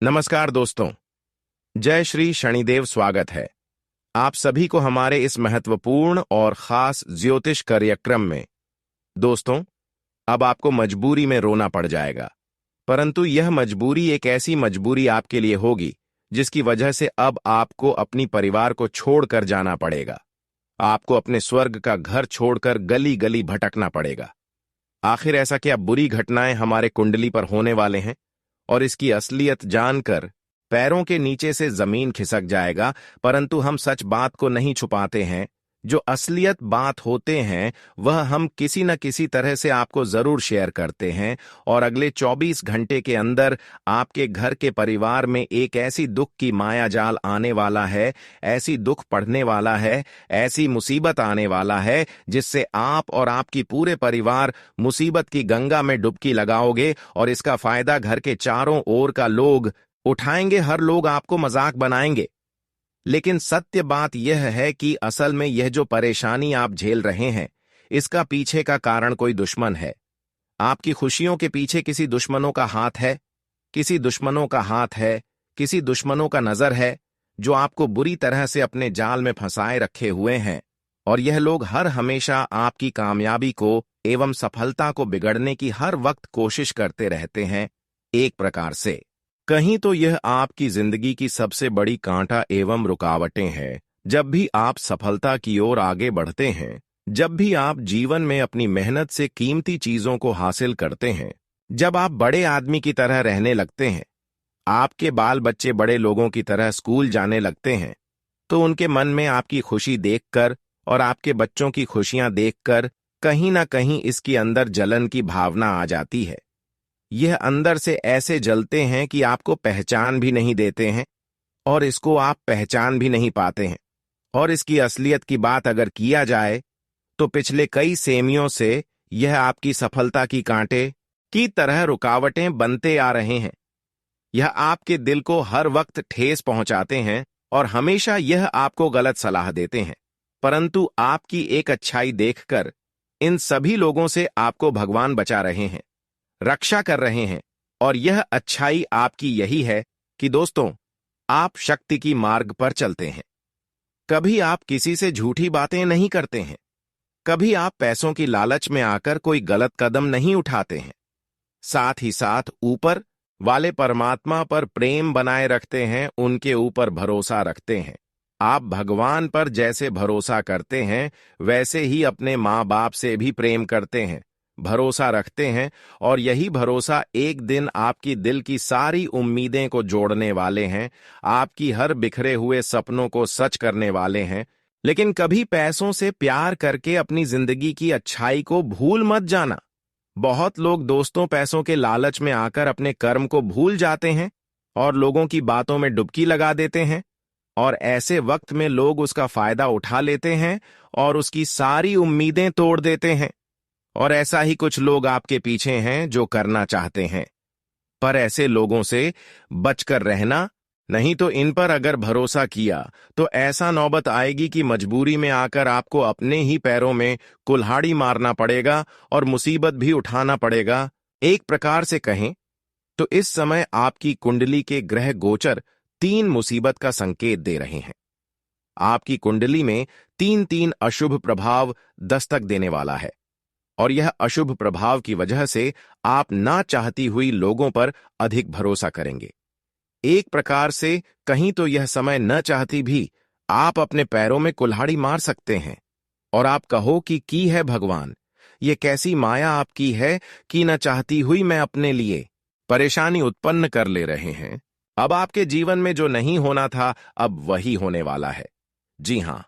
नमस्कार दोस्तों। जय श्री शनिदेव। स्वागत है आप सभी को हमारे इस महत्वपूर्ण और खास ज्योतिष कार्यक्रम में। दोस्तों, अब आपको मजबूरी में रोना पड़ जाएगा, परंतु यह मजबूरी एक ऐसी मजबूरी आपके लिए होगी जिसकी वजह से अब आपको अपनी परिवार को छोड़कर जाना पड़ेगा। आपको अपने स्वर्ग का घर छोड़कर गली गली भटकना पड़ेगा। आखिर ऐसा क्या बुरी घटनाएं हमारे कुंडली पर होने वाले हैं, और इसकी असलियत जानकर पैरों के नीचे से जमीन खिसक जाएगा। परंतु हम सच बात को नहीं छुपाते हैं। जो असलियत बात होते हैं वह हम किसी न किसी तरह से आपको जरूर शेयर करते हैं, और अगले 24 घंटे के अंदर आपके घर के परिवार में एक ऐसी दुख की माया जाल आने वाला है, ऐसी दुख पड़ने वाला है, ऐसी मुसीबत आने वाला है जिससे आप और आपकी पूरे परिवार मुसीबत की गंगा में डुबकी लगाओगे, और इसका फायदा घर के चारों ओर का लोग उठाएंगे। हर लोग आपको मजाक बनाएंगे। लेकिन सत्य बात यह है कि असल में यह जो परेशानी आप झेल रहे हैं, इसका पीछे का कारण कोई दुश्मन है। आपकी खुशियों के पीछे किसी दुश्मनों का हाथ है, किसी दुश्मनों का हाथ है, किसी दुश्मनों का नजर है, जो आपको बुरी तरह से अपने जाल में फंसाए रखे हुए हैं। और यह लोग हर हमेशा आपकी कामयाबी को एवं सफलता को बिगड़ने की हर वक्त कोशिश करते रहते हैं। एक प्रकार से कहीं तो यह आपकी जिंदगी की सबसे बड़ी कांटा एवं रुकावटें हैं। जब भी आप सफलता की ओर आगे बढ़ते हैं, जब भी आप जीवन में अपनी मेहनत से कीमती चीजों को हासिल करते हैं, जब आप बड़े आदमी की तरह रहने लगते हैं, आपके बाल बच्चे बड़े लोगों की तरह स्कूल जाने लगते हैं, तो उनके मन में आपकी खुशी देखकर और आपके बच्चों की खुशियां देखकर कहीं ना कहीं इसकी अंदर जलन की भावना आ जाती है। यह अंदर से ऐसे जलते हैं कि आपको पहचान भी नहीं देते हैं, और इसको आप पहचान भी नहीं पाते हैं। और इसकी असलियत की बात अगर किया जाए तो पिछले कई सेमियों से यह आपकी सफलता की कांटे की तरह रुकावटें बनते आ रहे हैं। यह आपके दिल को हर वक्त ठेस पहुंचाते हैं और हमेशा यह आपको गलत सलाह देते हैं। परंतु आपकी एक अच्छाई देखकर इन सभी लोगों से आपको भगवान बचा रहे हैं, रक्षा कर रहे हैं। और यह अच्छाई आपकी यही है कि दोस्तों, आप शक्ति की मार्ग पर चलते हैं। कभी आप किसी से झूठी बातें नहीं करते हैं, कभी आप पैसों की लालच में आकर कोई गलत कदम नहीं उठाते हैं। साथ ही साथ ऊपर वाले परमात्मा पर प्रेम बनाए रखते हैं, उनके ऊपर भरोसा रखते हैं। आप भगवान पर जैसे भरोसा करते हैं वैसे ही अपने माँ बाप से भी प्रेम करते हैं, भरोसा रखते हैं। और यही भरोसा एक दिन आपकी दिल की सारी उम्मीदें को जोड़ने वाले हैं, आपकी हर बिखरे हुए सपनों को सच करने वाले हैं। लेकिन कभी पैसों से प्यार करके अपनी जिंदगी की अच्छाई को भूल मत जाना। बहुत लोग दोस्तों पैसों के लालच में आकर अपने कर्म को भूल जाते हैं और लोगों की बातों में डुबकी लगा देते हैं, और ऐसे वक्त में लोग उसका फायदा उठा लेते हैं और उसकी सारी उम्मीदें तोड़ देते हैं। और ऐसा ही कुछ लोग आपके पीछे हैं जो करना चाहते हैं, पर ऐसे लोगों से बचकर रहना। नहीं तो इन पर अगर भरोसा किया तो ऐसा नौबत आएगी कि मजबूरी में आकर आपको अपने ही पैरों में कुल्हाड़ी मारना पड़ेगा और मुसीबत भी उठाना पड़ेगा। एक प्रकार से कहें तो इस समय आपकी कुंडली के ग्रह गोचर 3 मुसीबत का संकेत दे रहे हैं। आपकी कुंडली में 3 अशुभ प्रभाव दस्तक देने वाला है, और यह अशुभ प्रभाव की वजह से आप ना चाहती हुई लोगों पर अधिक भरोसा करेंगे। एक प्रकार से कहीं तो यह समय न चाहती भी आप अपने पैरों में कुल्हाड़ी मार सकते हैं, और आप कहो कि की है भगवान, ये कैसी माया आपकी है कि न चाहती हुई मैं अपने लिए परेशानी उत्पन्न कर ले रहे हैं। अब आपके जीवन में जो नहीं होना था अब वही होने वाला है। जी हां,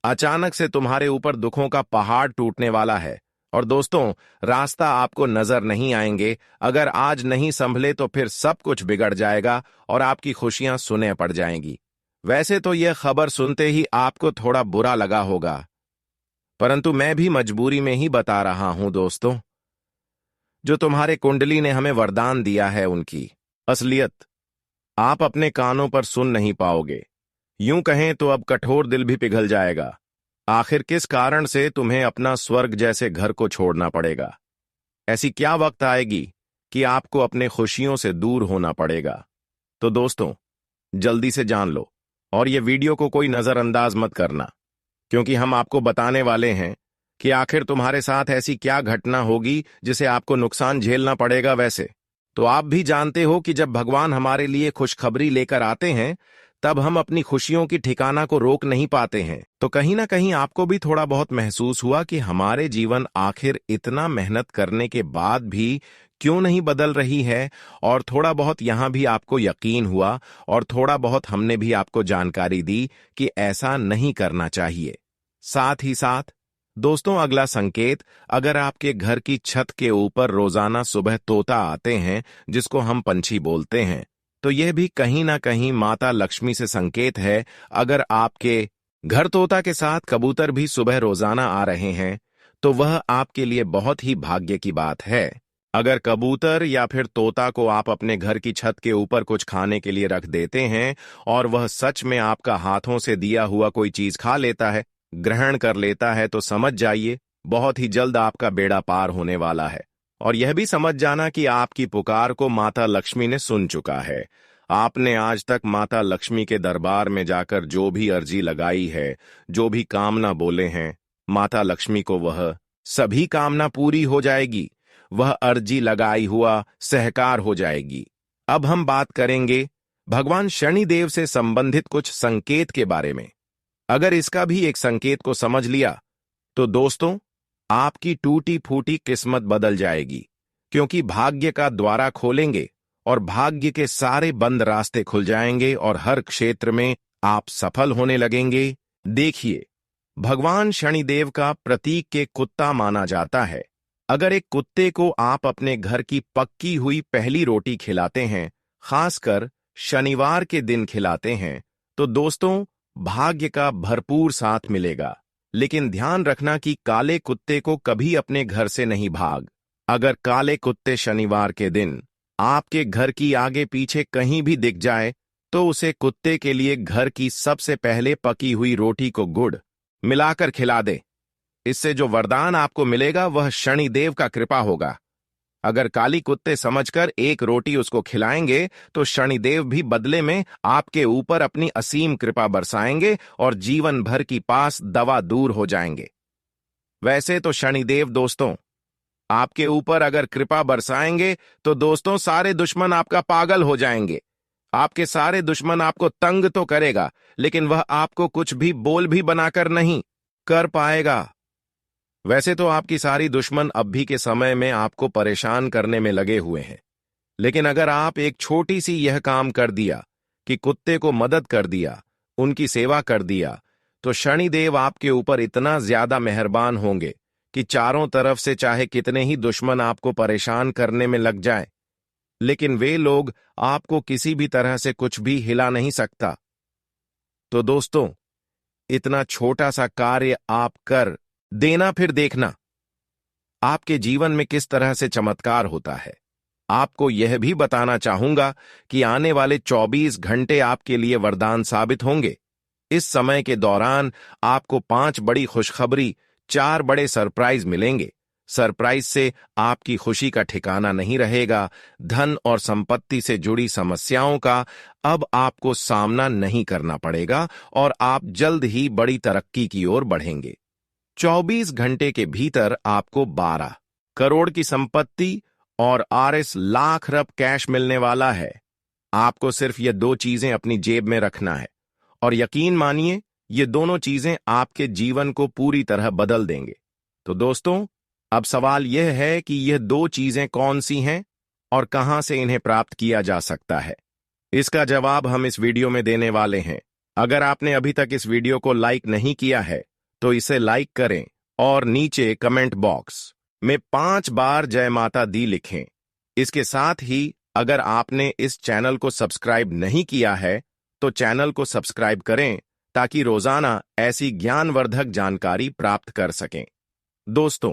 अचानक से तुम्हारे ऊपर दुखों का पहाड़ टूटने वाला है। और दोस्तों, रास्ता आपको नजर नहीं आएंगे। अगर आज नहीं संभले तो फिर सब कुछ बिगड़ जाएगा और आपकी खुशियां सुने पड़ जाएंगी। वैसे तो यह खबर सुनते ही आपको थोड़ा बुरा लगा होगा, परंतु मैं भी मजबूरी में ही बता रहा हूं दोस्तों। जो तुम्हारे कुंडली ने हमें वरदान दिया है उनकी असलियत आप अपने कानों पर सुन नहीं पाओगे। यूं कहें तो अब कठोर दिल भी पिघल जाएगा। आखिर किस कारण से तुम्हें अपना स्वर्ग जैसे घर को छोड़ना पड़ेगा? ऐसी क्या वक्त आएगी कि आपको अपने खुशियों से दूर होना पड़ेगा? तो दोस्तों, जल्दी से जान लो और ये वीडियो को कोई नजरअंदाज मत करना, क्योंकि हम आपको बताने वाले हैं कि आखिर तुम्हारे साथ ऐसी क्या घटना होगी जिसे आपको नुकसान झेलना पड़ेगा। वैसे तो आप भी जानते हो कि जब भगवान हमारे लिए खुशखबरी लेकर आते हैं, तब हम अपनी खुशियों की ठिकाना को रोक नहीं पाते हैं। तो कहीं ना कहीं आपको भी थोड़ा बहुत महसूस हुआ कि हमारे जीवन आखिर इतना मेहनत करने के बाद भी क्यों नहीं बदल रही है, और थोड़ा बहुत यहां भी आपको यकीन हुआ और थोड़ा बहुत हमने भी आपको जानकारी दी कि ऐसा नहीं करना चाहिए। साथ ही साथ दोस्तों, अगला संकेत, अगर आपके घर की छत के ऊपर रोजाना सुबह तोता आते हैं, जिसको हम पंछी बोलते हैं, तो यह भी कहीं ना कहीं माता लक्ष्मी से संकेत है। अगर आपके घर तोता के साथ कबूतर भी सुबह रोजाना आ रहे हैं, तो वह आपके लिए बहुत ही भाग्य की बात है। अगर कबूतर या फिर तोता को आप अपने घर की छत के ऊपर कुछ खाने के लिए रख देते हैं और वह सच में आपका हाथों से दिया हुआ कोई चीज खा लेता है, ग्रहण कर लेता है, तो समझ जाइए बहुत ही जल्द आपका बेड़ा पार होने वाला है। और यह भी समझ जाना कि आपकी पुकार को माता लक्ष्मी ने सुन चुका है। आपने आज तक माता लक्ष्मी के दरबार में जाकर जो भी अर्जी लगाई है, जो भी कामना बोले हैं, माता लक्ष्मी को वह सभी कामना पूरी हो जाएगी। वह अर्जी लगाई हुआ सहकार हो जाएगी। अब हम बात करेंगे भगवान शनिदेव से संबंधित कुछ संकेत के बारे में। अगर इसका भी एक संकेत को समझ लिया, तो दोस्तों, आपकी टूटी फूटी किस्मत बदल जाएगी, क्योंकि भाग्य का द्वारा खोलेंगे और भाग्य के सारे बंद रास्ते खुल जाएंगे और हर क्षेत्र में आप सफल होने लगेंगे। देखिए, भगवान शनिदेव का प्रतीक के कुत्ता माना जाता है। अगर एक कुत्ते को आप अपने घर की पक्की हुई पहली रोटी खिलाते हैं, खासकर शनिवार के दिन खिलाते हैं, तो दोस्तों, भाग्य का भरपूर साथ मिलेगा। लेकिन ध्यान रखना कि काले कुत्ते को कभी अपने घर से नहीं भाग। अगर काले कुत्ते शनिवार के दिन आपके घर की आगे पीछे कहीं भी दिख जाए, तो उसे कुत्ते के लिए घर की सबसे पहले पकी हुई रोटी को गुड़ मिलाकर खिला दे। इससे जो वरदान आपको मिलेगा वह शनिदेव का कृपा होगा। अगर काली कुत्ते समझकर एक रोटी उसको खिलाएंगे, तो शनिदेव भी बदले में आपके ऊपर अपनी असीम कृपा बरसाएंगे और जीवन भर की पास दवा दूर हो जाएंगे। वैसे तो शनिदेव दोस्तों आपके ऊपर अगर कृपा बरसाएंगे, तो दोस्तों सारे दुश्मन आपका पागल हो जाएंगे। आपके सारे दुश्मन आपको तंग तो करेगा, लेकिन वह आपको कुछ भी बोल भी बनाकर नहीं कर पाएगा। वैसे तो आपकी सारी दुश्मन अब भी के समय में आपको परेशान करने में लगे हुए हैं, लेकिन अगर आप एक छोटी सी यह काम कर दिया कि कुत्ते को मदद कर दिया, उनकी सेवा कर दिया, तो शनिदेव आपके ऊपर इतना ज्यादा मेहरबान होंगे कि चारों तरफ से चाहे कितने ही दुश्मन आपको परेशान करने में लग जाए, लेकिन वे लोग आपको किसी भी तरह से कुछ भी हिला नहीं सकता। तो दोस्तों, इतना छोटा सा कार्य आप कर देना, फिर देखना आपके जीवन में किस तरह से चमत्कार होता है। आपको यह भी बताना चाहूंगा कि आने वाले 24 घंटे आपके लिए वरदान साबित होंगे। इस समय के दौरान आपको 5 बड़ी खुशखबरी, 4 बड़े सरप्राइज मिलेंगे। सरप्राइज से आपकी खुशी का ठिकाना नहीं रहेगा। धन और संपत्ति से जुड़ी समस्याओं का अब आपको सामना नहीं करना पड़ेगा और आप जल्द ही बड़ी तरक्की की ओर बढ़ेंगे। 24 घंटे के भीतर आपको 12 करोड़ की संपत्ति और RS लाख रब कैश मिलने वाला है। आपको सिर्फ ये 2 चीजें अपनी जेब में रखना है, और यकीन मानिए ये दोनों चीजें आपके जीवन को पूरी तरह बदल देंगे। तो दोस्तों, अब सवाल यह है कि यह 2 चीजें कौन सी हैं और कहां से इन्हें प्राप्त किया जा सकता है। इसका जवाब हम इस वीडियो में देने वाले हैं। अगर आपने अभी तक इस वीडियो को लाइक नहीं किया है, तो इसे लाइक करें और नीचे कमेंट बॉक्स में 5 बार जय माता दी लिखें। इसके साथ ही अगर आपने इस चैनल को सब्सक्राइब नहीं किया है, तो चैनल को सब्सक्राइब करें ताकि रोजाना ऐसी ज्ञानवर्धक जानकारी प्राप्त कर सकें। दोस्तों,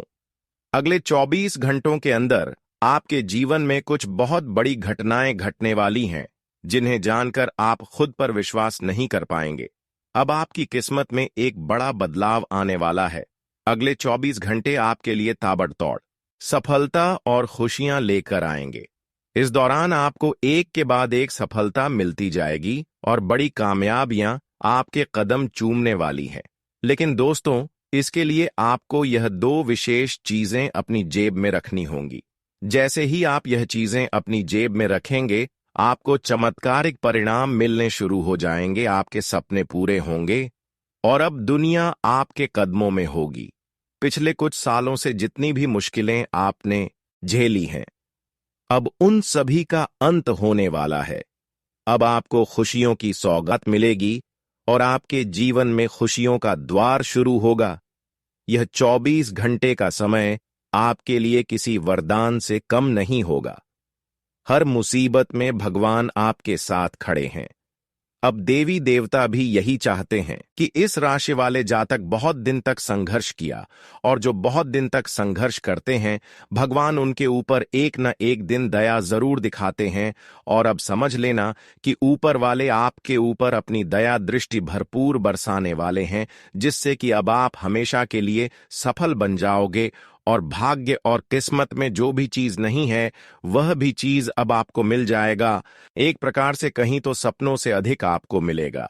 अगले 24 घंटों के अंदर आपके जीवन में कुछ बहुत बड़ी घटनाएं घटने वाली हैं, जिन्हें जानकर आप खुद पर विश्वास नहीं कर पाएंगे। अब आपकी किस्मत में एक बड़ा बदलाव आने वाला है। अगले 24 घंटे आपके लिए ताबड़तोड़ सफलता और खुशियां लेकर आएंगे। इस दौरान आपको एक के बाद एक सफलता मिलती जाएगी और बड़ी कामयाबियां आपके कदम चूमने वाली हैं। लेकिन दोस्तों, इसके लिए आपको यह दो विशेष चीजें अपनी जेब में रखनी होंगी। जैसे ही आप यह चीजें अपनी जेब में रखेंगे, आपको चमत्कारिक परिणाम मिलने शुरू हो जाएंगे, आपके सपने पूरे होंगे और अब दुनिया आपके कदमों में होगी। पिछले कुछ सालों से जितनी भी मुश्किलें आपने झेली हैं, अब उन सभी का अंत होने वाला है। अब आपको खुशियों की सौगात मिलेगी और आपके जीवन में खुशियों का द्वार शुरू होगा। यह 24 घंटे का समय आपके लिए किसी वरदान से कम नहीं होगा। हर मुसीबत में भगवान आपके साथ खड़े हैं। अब देवी देवता भी यही चाहते हैं कि इस राशि वाले जातक बहुत दिन तक संघर्ष किया, और जो बहुत दिन तक संघर्ष करते हैं, भगवान उनके ऊपर एक न एक दिन दया जरूर दिखाते हैं। और अब समझ लेना कि ऊपर वाले आपके ऊपर अपनी दया दृष्टि भरपूर बरसाने वाले हैं, जिससे कि अब आप हमेशा के लिए सफल बन जाओगे और भाग्य और किस्मत में जो भी चीज नहीं है, वह भी चीज अब आपको मिल जाएगा। एक प्रकार से कहीं तो सपनों से अधिक आपको मिलेगा।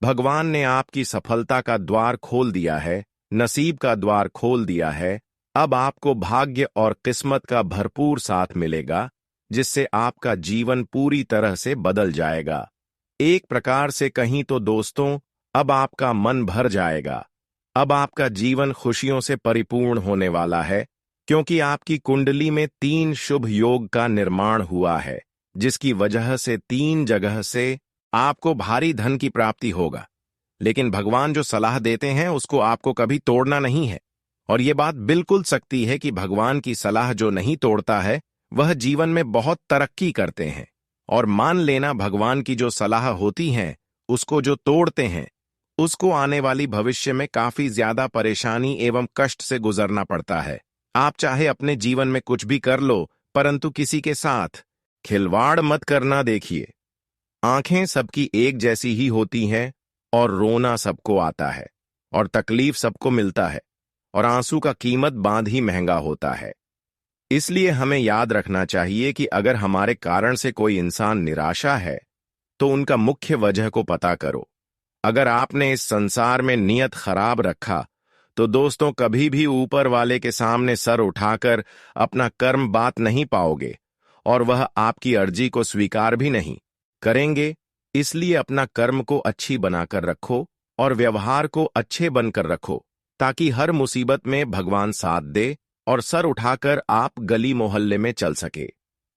भगवान ने आपकी सफलता का द्वार खोल दिया है, नसीब का द्वार खोल दिया है। अब आपको भाग्य और किस्मत का भरपूर साथ मिलेगा, जिससे आपका जीवन पूरी तरह से बदल जाएगा। एक प्रकार से कहीं तो दोस्तों, अब आपका मन भर जाएगा। अब आपका जीवन खुशियों से परिपूर्ण होने वाला है, क्योंकि आपकी कुंडली में 3 शुभ योग का निर्माण हुआ है, जिसकी वजह से 3 जगह से आपको भारी धन की प्राप्ति होगा। लेकिन भगवान जो सलाह देते हैं उसको आपको कभी तोड़ना नहीं है। और ये बात बिल्कुल सच्ची है कि भगवान की सलाह जो नहीं तोड़ता है, वह जीवन में बहुत तरक्की करते हैं। और मान लेना, भगवान की जो सलाह होती हैं, उसको जो तोड़ते हैं, उसको आने वाली भविष्य में काफी ज्यादा परेशानी एवं कष्ट से गुजरना पड़ता है। आप चाहे अपने जीवन में कुछ भी कर लो, परंतु किसी के साथ खिलवाड़ मत करना। देखिए, आंखें सबकी एक जैसी ही होती हैं और रोना सबको आता है और तकलीफ सबको मिलता है, और आंसू का कीमत बांध ही महंगा होता है। इसलिए हमें याद रखना चाहिए कि अगर हमारे कारण से कोई इंसान निराशा है, तो उनका मुख्य वजह को पता करो। अगर आपने इस संसार में नियत खराब रखा, तो दोस्तों कभी भी ऊपर वाले के सामने सर उठाकर अपना कर्म बात नहीं पाओगे, और वह आपकी अर्जी को स्वीकार भी नहीं करेंगे। इसलिए अपना कर्म को अच्छी बनाकर रखो और व्यवहार को अच्छे बनकर रखो, ताकि हर मुसीबत में भगवान साथ दे और सर उठाकर आप गली मोहल्ले में चल सके।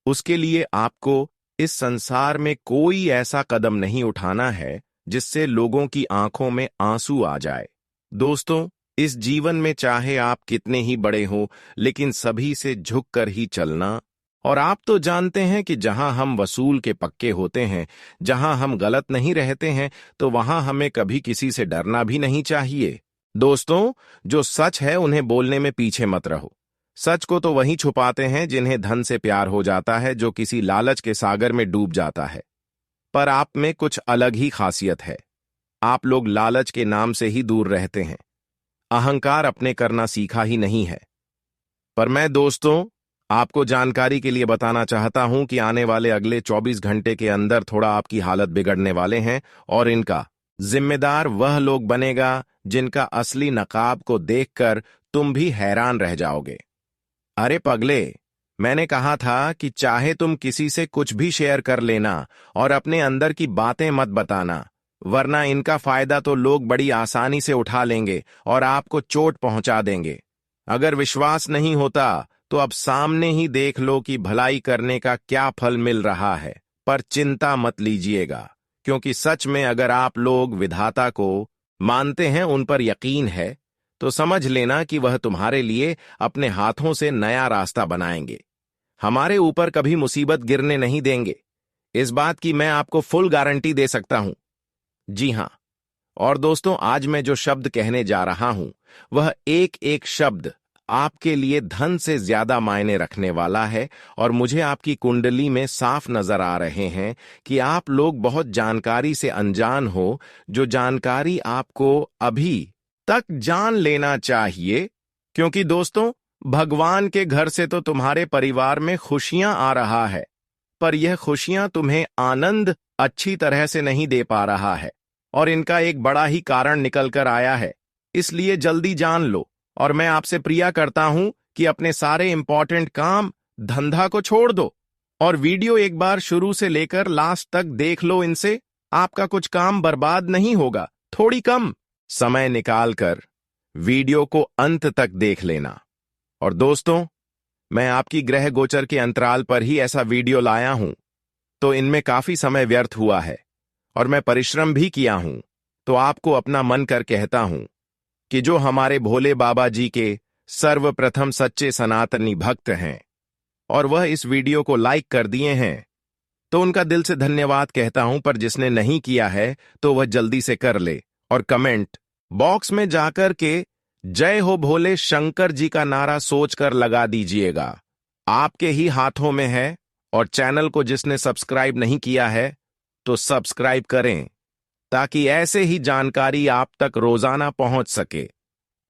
उसके लिए आपको इस संसार में कोई ऐसा कदम नहीं उठाना है जिससे लोगों की आंखों में आंसू आ जाए। दोस्तों, इस जीवन में चाहे आप कितने ही बड़े हो, लेकिन सभी से झुककर ही चलना। और आप तो जानते हैं कि जहां हम वसूल के पक्के होते हैं, जहां हम गलत नहीं रहते हैं, तो वहां हमें कभी किसी से डरना भी नहीं चाहिए। दोस्तों, जो सच है उन्हें बोलने में पीछे मत रहो। सच को तो वही छुपाते हैं जिन्हें धन से प्यार हो जाता है, जो किसी लालच के सागर में डूब जाता है। पर आप में कुछ अलग ही खासियत है। आप लोग लालच के नाम से ही दूर रहते हैं, अहंकार अपने करना सीखा ही नहीं है। पर मैं दोस्तों आपको जानकारी के लिए बताना चाहता हूं कि आने वाले अगले 24 घंटे के अंदर थोड़ा आपकी हालत बिगड़ने वाले हैं, और इनका जिम्मेदार वह लोग बनेगा जिनका असली नकाब को देखकर तुम भी हैरान रह जाओगे। अरे पगले, मैंने कहा था कि चाहे तुम किसी से कुछ भी शेयर कर लेना और अपने अंदर की बातें मत बताना, वरना इनका फायदा तो लोग बड़ी आसानी से उठा लेंगे और आपको चोट पहुंचा देंगे। अगर विश्वास नहीं होता तो अब सामने ही देख लो कि भलाई करने का क्या फल मिल रहा है। पर चिंता मत लीजिएगा, क्योंकि सच में अगर आप लोग विधाता को मानते हैं, उन पर यकीन है, तो समझ लेना कि वह तुम्हारे लिए अपने हाथों से नया रास्ता बनाएंगे। हमारे ऊपर कभी मुसीबत गिरने नहीं देंगे, इस बात की मैं आपको फुल गारंटी दे सकता हूं। जी हां, और दोस्तों, आज मैं जो शब्द कहने जा रहा हूं, वह एक एक शब्द आपके लिए धन से ज्यादा मायने रखने वाला है। और मुझे आपकी कुंडली में साफ नजर आ रहे हैं कि आप लोग बहुत जानकारी से अनजान हो, जो जानकारी आपको अभी तक जान लेना चाहिए। क्योंकि दोस्तों, भगवान के घर से तो तुम्हारे परिवार में खुशियां आ रहा है, पर यह खुशियां तुम्हें आनंद अच्छी तरह से नहीं दे पा रहा है और इनका एक बड़ा ही कारण निकल कर आया है। इसलिए जल्दी जान लो और मैं आपसे प्रिया करता हूं कि अपने सारे इंपॉर्टेंट काम धंधा को छोड़ दो और वीडियो एक बार शुरू से लेकर लास्ट तक देख लो। इनसे आपका कुछ काम बर्बाद नहीं होगा। थोड़ी कम समय निकालकर वीडियो को अंत तक देख लेना। और दोस्तों, मैं आपकी ग्रह गोचर के अंतराल पर ही ऐसा वीडियो लाया हूं, तो इनमें काफी समय व्यर्थ हुआ है और मैं परिश्रम भी किया हूं। तो आपको अपना मन कर कहता हूं कि जो हमारे भोले बाबा जी के सर्वप्रथम सच्चे सनातनी भक्त हैं और वह इस वीडियो को लाइक कर दिए हैं, तो उनका दिल से धन्यवाद कहता हूं। पर जिसने नहीं किया है तो वह जल्दी से कर ले और कमेंट बॉक्स में जाकर के जय हो भोले शंकर जी का नारा सोचकर लगा दीजिएगा। आपके ही हाथों में है। और चैनल को जिसने सब्सक्राइब नहीं किया है तो सब्सक्राइब करें ताकि ऐसे ही जानकारी आप तक रोजाना पहुंच सके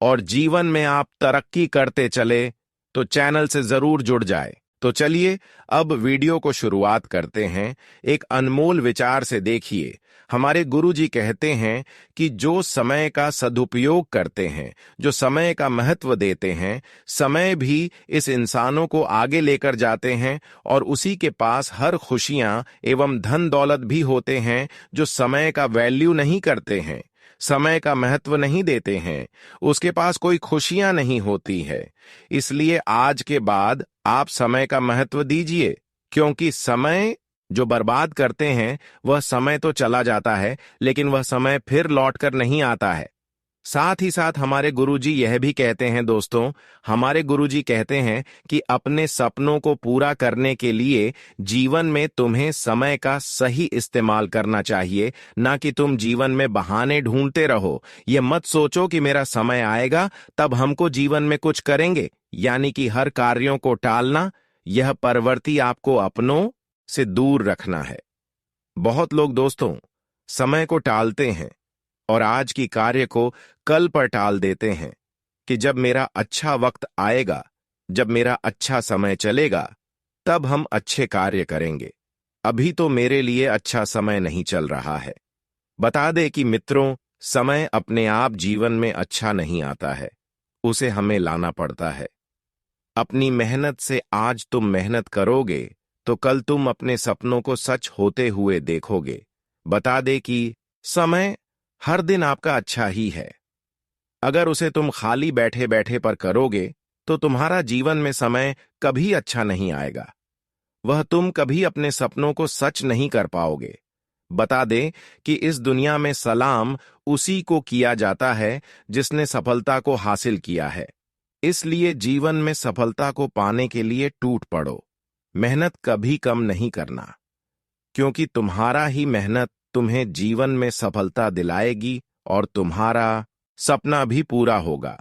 और जीवन में आप तरक्की करते चले तो चैनल से जरूर जुड़ जाए। तो चलिए अब वीडियो को शुरुआत करते हैं। एक अनमोल विचार से देखिए। हमारे गुरुजी कहते हैं कि जो समय का सदुपयोग करते हैं, जो समय का महत्व देते हैं, समय भी इस इंसानों को आगे लेकर जाते हैं और उसी के पास हर खुशियां एवं धन दौलत भी होते हैं जो समय का वैल्यू नहीं करते हैं, समय का महत्व नहीं देते हैं, उसके पास कोई खुशियां नहीं होती है। इसलिए आज के बाद आप समय का महत्व दीजिए, क्योंकि समय जो बर्बाद करते हैं वह समय तो चला जाता है लेकिन वह समय फिर लौटकर नहीं आता है। साथ ही साथ हमारे गुरुजी यह भी कहते हैं दोस्तों, हमारे गुरुजी कहते हैं कि अपने सपनों को पूरा करने के लिए जीवन में तुम्हें समय का सही इस्तेमाल करना चाहिए, ना कि तुम जीवन में बहाने ढूंढते रहो। यह मत सोचो कि मेरा समय आएगा तब हमको जीवन में कुछ करेंगे, यानी कि हर कार्यों को टालना। यह प्रवृत्ति आपको अपनों से दूर रखना है। बहुत लोग दोस्तों समय को टालते हैं और आज की कार्य को कल पर टाल देते हैं कि जब मेरा अच्छा वक्त आएगा, जब मेरा अच्छा समय चलेगा, तब हम अच्छे कार्य करेंगे। अभी तो मेरे लिए अच्छा समय नहीं चल रहा है। बता दे कि मित्रों, समय अपने आप जीवन में अच्छा नहीं आता है, उसे हमें लाना पड़ता है। अपनी मेहनत से आज तुम मेहनत करोगे तो कल तुम अपने सपनों को सच होते हुए देखोगे। बता दे कि समय हर दिन आपका अच्छा ही है। अगर उसे तुम खाली बैठे बैठे पर करोगे तो तुम्हारा जीवन में समय कभी अच्छा नहीं आएगा। वह तुम कभी अपने सपनों को सच नहीं कर पाओगे। बता दे कि इस दुनिया में सलाम उसी को किया जाता है जिसने सफलता को हासिल किया है। इसलिए जीवन में सफलता को पाने के लिए टूट पड़ो। मेहनत कभी कम नहीं करना, क्योंकि तुम्हारा ही मेहनत तुम्हें जीवन में सफलता दिलाएगी और तुम्हारा सपना भी पूरा होगा।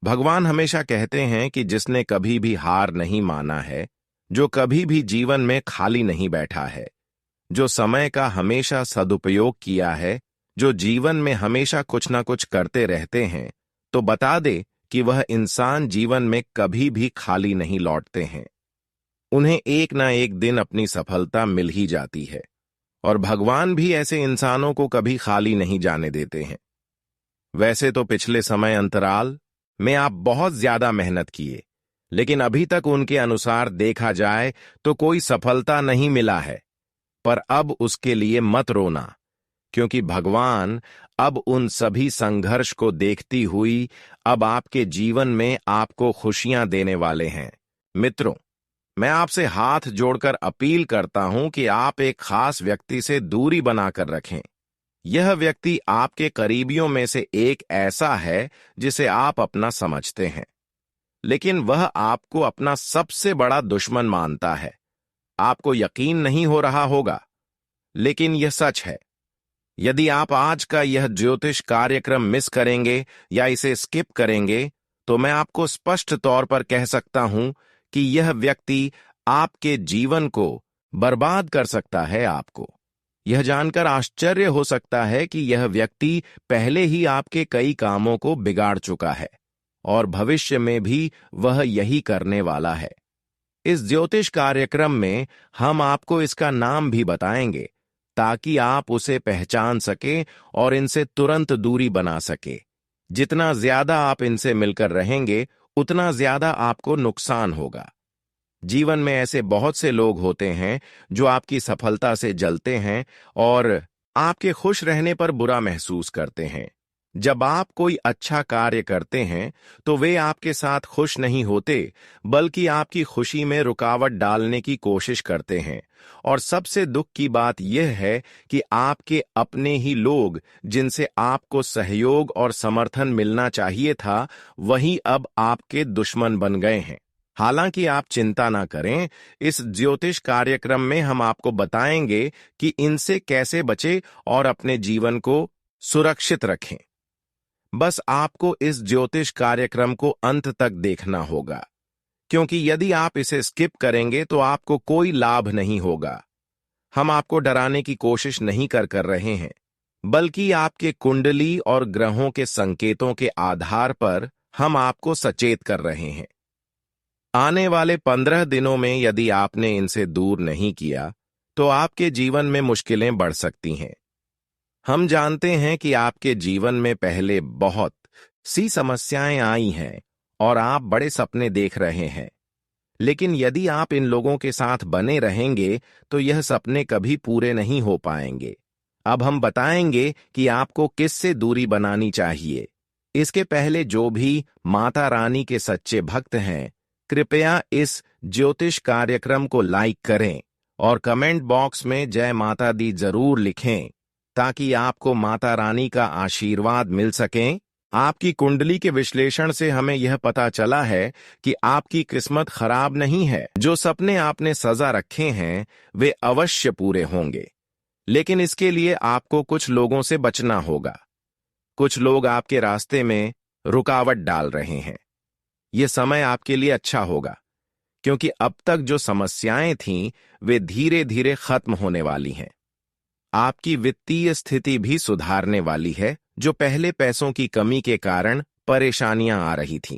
भगवान हमेशा कहते हैं कि जिसने कभी भी हार नहीं माना है, जो कभी भी जीवन में खाली नहीं बैठा है, जो समय का हमेशा सदुपयोग किया है, जो जीवन में हमेशा कुछ ना कुछ करते रहते हैं, तो बता दे कि वह इंसान जीवन में कभी भी खाली नहीं लौटते हैं। उन्हें एक ना एक दिन अपनी सफलता मिल ही जाती है और भगवान भी ऐसे इंसानों को कभी खाली नहीं जाने देते हैं। वैसे तो पिछले समय अंतराल में आप बहुत ज्यादा मेहनत किए, लेकिन अभी तक उनके अनुसार देखा जाए तो कोई सफलता नहीं मिला है। पर अब उसके लिए मत रोना, क्योंकि भगवान अब उन सभी संघर्ष को देखती हुई अब आपके जीवन में आपको खुशियां देने वाले हैं। मित्रों, मैं आपसे हाथ जोड़कर अपील करता हूं कि आप एक खास व्यक्ति से दूरी बनाकर रखें। यह व्यक्ति आपके करीबियों में से एक ऐसा है जिसे आप अपना समझते हैं, लेकिन वह आपको अपना सबसे बड़ा दुश्मन मानता है। आपको यकीन नहीं हो रहा होगा, लेकिन यह सच है। यदि आप आज का यह ज्योतिष कार्यक्रम मिस करेंगे या इसे स्किप करेंगे, तो मैं आपको स्पष्ट तौर पर कह सकता हूं कि यह व्यक्ति आपके जीवन को बर्बाद कर सकता है। आपको यह जानकर आश्चर्य हो सकता है कि यह व्यक्ति पहले ही आपके कई कामों को बिगाड़ चुका है और भविष्य में भी वह यही करने वाला है। इस ज्योतिष कार्यक्रम में हम आपको इसका नाम भी बताएंगे ताकि आप उसे पहचान सके और इनसे तुरंत दूरी बना सके। जितना ज्यादा आप इनसे मिलकर रहेंगे, उतना ज्यादा आपको नुकसान होगा। जीवन में ऐसे बहुत से लोग होते हैं जो आपकी सफलता से जलते हैं और आपके खुश रहने पर बुरा महसूस करते हैं। जब आप कोई अच्छा कार्य करते हैं तो वे आपके साथ खुश नहीं होते, बल्कि आपकी खुशी में रुकावट डालने की कोशिश करते हैं। और सबसे दुख की बात यह है कि आपके अपने ही लोग, जिनसे आपको सहयोग और समर्थन मिलना चाहिए था, वही अब आपके दुश्मन बन गए हैं। हालांकि आप चिंता ना करें, इस ज्योतिष कार्यक्रम में हम आपको बताएंगे कि इनसे कैसे बचें और अपने जीवन को सुरक्षित रखें। बस आपको इस ज्योतिष कार्यक्रम को अंत तक देखना होगा, क्योंकि यदि आप इसे स्किप करेंगे तो आपको कोई लाभ नहीं होगा। हम आपको डराने की कोशिश नहीं कर रहे हैं, बल्कि आपके कुंडली और ग्रहों के संकेतों के आधार पर हम आपको सचेत कर रहे हैं। आने वाले 15 दिनों में यदि आपने इनसे दूर नहीं किया तो आपके जीवन में मुश्किलें बढ़ सकती हैं। हम जानते हैं कि आपके जीवन में पहले बहुत सी समस्याएं आई हैं और आप बड़े सपने देख रहे हैं, लेकिन यदि आप इन लोगों के साथ बने रहेंगे तो यह सपने कभी पूरे नहीं हो पाएंगे। अब हम बताएंगे कि आपको किससे दूरी बनानी चाहिए। इसके पहले जो भी माता रानी के सच्चे भक्त हैं, कृपया इस ज्योतिष कार्यक्रम को लाइक करें और कमेंट बॉक्स में जय माता दी जरूर लिखें, ताकि आपको माता रानी का आशीर्वाद मिल सके। आपकी कुंडली के विश्लेषण से हमें यह पता चला है कि आपकी किस्मत खराब नहीं है। जो सपने आपने सजा रखे हैं वे अवश्य पूरे होंगे, लेकिन इसके लिए आपको कुछ लोगों से बचना होगा। कुछ लोग आपके रास्ते में रुकावट डाल रहे हैं। यह समय आपके लिए अच्छा होगा, क्योंकि अब तक जो समस्याएं थीं वे धीरे धीरे खत्म होने वाली हैं। आपकी वित्तीय स्थिति भी सुधारने वाली है, जो पहले पैसों की कमी के कारण परेशानियां आ रही थीं।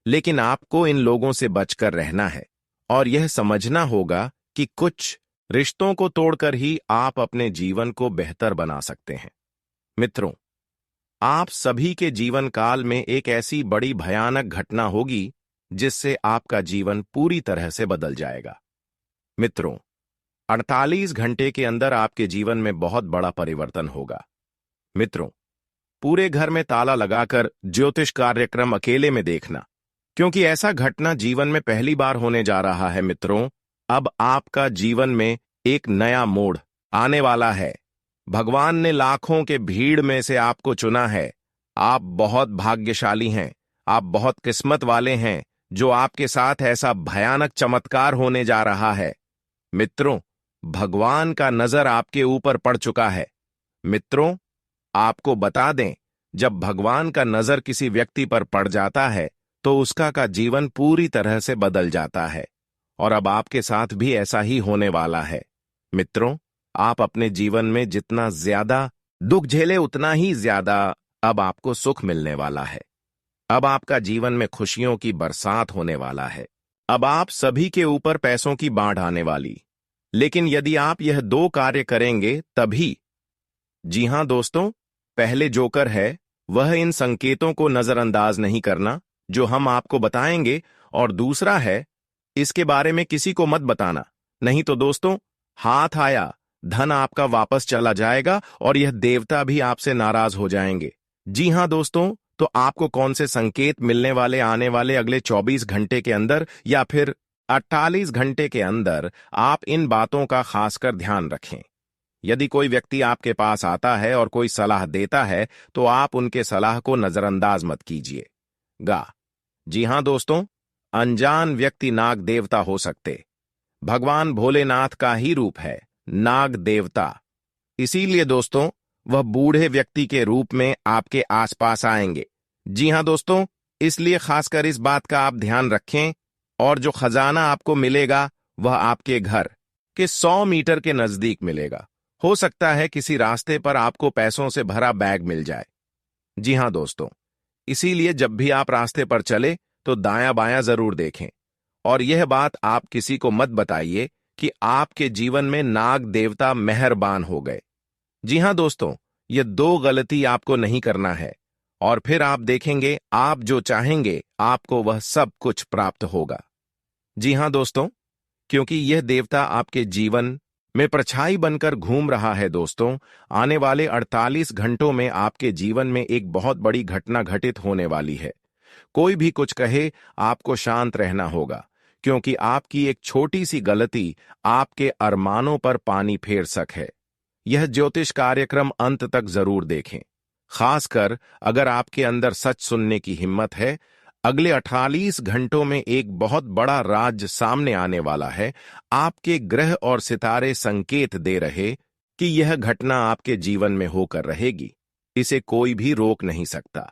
लेकिन आपको इन लोगों से बचकर रहना है और यह समझना होगा कि कुछ रिश्तों को तोड़कर ही आप अपने जीवन को बेहतर बना सकते हैं। मित्रों, आप सभी के जीवन काल में एक ऐसी बड़ी भयानक घटना होगी जिससे आपका जीवन पूरी तरह से बदल जाएगा। मित्रों, 48 घंटे के अंदर आपके जीवन में बहुत बड़ा परिवर्तन होगा। मित्रों, पूरे घर में ताला लगाकर ज्योतिष कार्यक्रम अकेले में देखना, क्योंकि ऐसा घटना जीवन में पहली बार होने जा रहा है। मित्रों, अब आपका जीवन में एक नया मोड़ आने वाला है। भगवान ने लाखों के भीड़ में से आपको चुना है। आप बहुत भाग्यशाली हैं। आप बहुत किस्मत वाले हैं, जो आपके साथ ऐसा भयानक चमत्कार होने जा रहा है। मित्रों, भगवान का नजर आपके ऊपर पड़ चुका है। मित्रों, आपको बता दें, जब भगवान का नजर किसी व्यक्ति पर पड़ जाता है तो उसका का जीवन पूरी तरह से बदल जाता है, और अब आपके साथ भी ऐसा ही होने वाला है। मित्रों, आप अपने जीवन में जितना ज्यादा दुख झेले, उतना ही ज्यादा अब आपको सुख मिलने वाला है। अब आपका जीवन में खुशियों की बरसात होने वाला है। अब आप सभी के ऊपर पैसों की बाढ़ आने वाली, लेकिन यदि आप यह 2 कार्य करेंगे तभी। जी हां दोस्तों, पहले जोकर है वह इन संकेतों को नजरअंदाज नहीं करना जो हम आपको बताएंगे, और दूसरा है इसके बारे में किसी को मत बताना, नहीं तो दोस्तों हाथ आया धन आपका वापस चला जाएगा और यह देवता भी आपसे नाराज हो जाएंगे। जी हां दोस्तों, तो आपको कौन से संकेत मिलने वाले आने वाले अगले 24 घंटे के अंदर या फिर 48 घंटे के अंदर, आप इन बातों का खासकर ध्यान रखें। यदि कोई व्यक्ति आपके पास आता है और कोई सलाह देता है तो आप उनके सलाह को नजरअंदाज मत कीजिएगा। जी हां दोस्तों, अनजान व्यक्ति नाग देवता हो सकते। भगवान भोलेनाथ का ही रूप है नाग देवता। इसीलिए दोस्तों वह बूढ़े व्यक्ति के रूप में आपके आसपास आएंगे। जी हां दोस्तों, इसलिए खासकर इस बात का आप ध्यान रखें, और जो खजाना आपको मिलेगा वह आपके घर के 100 मीटर के नजदीक मिलेगा। हो सकता है किसी रास्ते पर आपको पैसों से भरा बैग मिल जाए। जी हां दोस्तों, इसीलिए जब भी आप रास्ते पर चले तो दायां बायां जरूर देखें और यह बात आप किसी को मत बताइए कि आपके जीवन में नाग देवता मेहरबान हो गए। जी हां दोस्तों, ये दो गलती आपको नहीं करना है, और फिर आप देखेंगे आप जो चाहेंगे आपको वह सब कुछ प्राप्त होगा। जी हां दोस्तों, क्योंकि यह देवता आपके जीवन में परछाई बनकर घूम रहा है। दोस्तों, आने वाले 48 घंटों में आपके जीवन में एक बहुत बड़ी घटना घटित होने वाली है। कोई भी कुछ कहे, आपको शांत रहना होगा, क्योंकि आपकी एक छोटी सी गलती आपके अरमानों पर पानी फेर सकती है। यह ज्योतिष कार्यक्रम अंत तक जरूर देखें, खासकर अगर आपके अंदर सच सुनने की हिम्मत है। अगले 48 घंटों में एक बहुत बड़ा राज सामने आने वाला है। आपके ग्रह और सितारे संकेत दे रहे कि यह घटना आपके जीवन में होकर रहेगी। इसे कोई भी रोक नहीं सकता।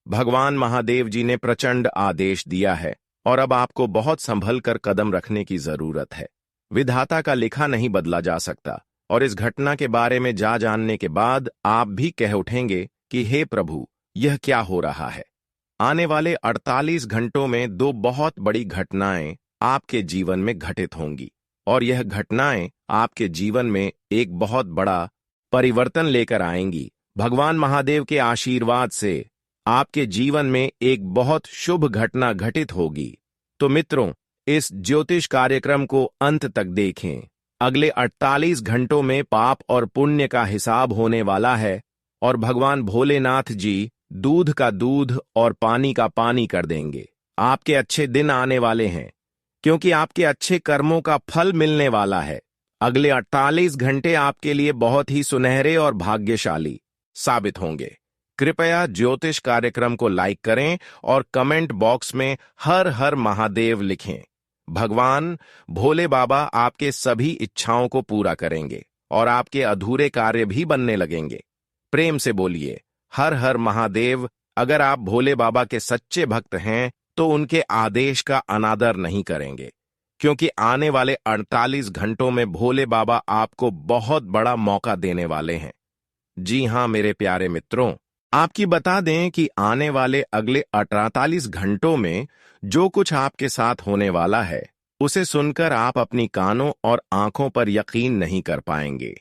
भगवान महादेव जी ने प्रचंड आदेश दिया है, और अब आपको बहुत संभल कर कदम रखने की जरूरत है। विधाता का लिखा नहीं बदला जा सकता, और इस घटना के बारे में जानने के बाद आप भी कह उठेंगे कि हे प्रभु, यह क्या हो रहा है। आने वाले 48 घंटों में दो बहुत बड़ी घटनाएं आपके जीवन में घटित होंगी, और यह घटनाएं आपके जीवन में एक बहुत बड़ा परिवर्तन लेकर आएंगी। भगवान महादेव के आशीर्वाद से आपके जीवन में एक बहुत शुभ घटना घटित होगी। तो मित्रों, इस ज्योतिष कार्यक्रम को अंत तक देखें। अगले 48 घंटों में पाप और पुण्य का हिसाब होने वाला है, और भगवान भोलेनाथ जी दूध का दूध और पानी का पानी कर देंगे। आपके अच्छे दिन आने वाले हैं, क्योंकि आपके अच्छे कर्मों का फल मिलने वाला है। अगले 48 घंटे आपके लिए बहुत ही सुनहरे और भाग्यशाली साबित होंगे। कृपया ज्योतिष कार्यक्रम को लाइक करें और कमेंट बॉक्स में हर हर महादेव लिखें। भगवान भोले बाबा आपके सभी इच्छाओं को पूरा करेंगे, और आपके अधूरे कार्य भी बनने लगेंगे। प्रेम से बोलिए हर हर महादेव। अगर आप भोले बाबा के सच्चे भक्त हैं तो उनके आदेश का अनादर नहीं करेंगे, क्योंकि आने वाले 48 घंटों में भोले बाबा आपको बहुत बड़ा मौका देने वाले हैं। जी हां मेरे प्यारे मित्रों, आपकी बता दें कि आने वाले अगले 48 घंटों में जो कुछ आपके साथ होने वाला है, उसे सुनकर आप अपनी कानों और आंखों पर यकीन नहीं कर पाएंगे।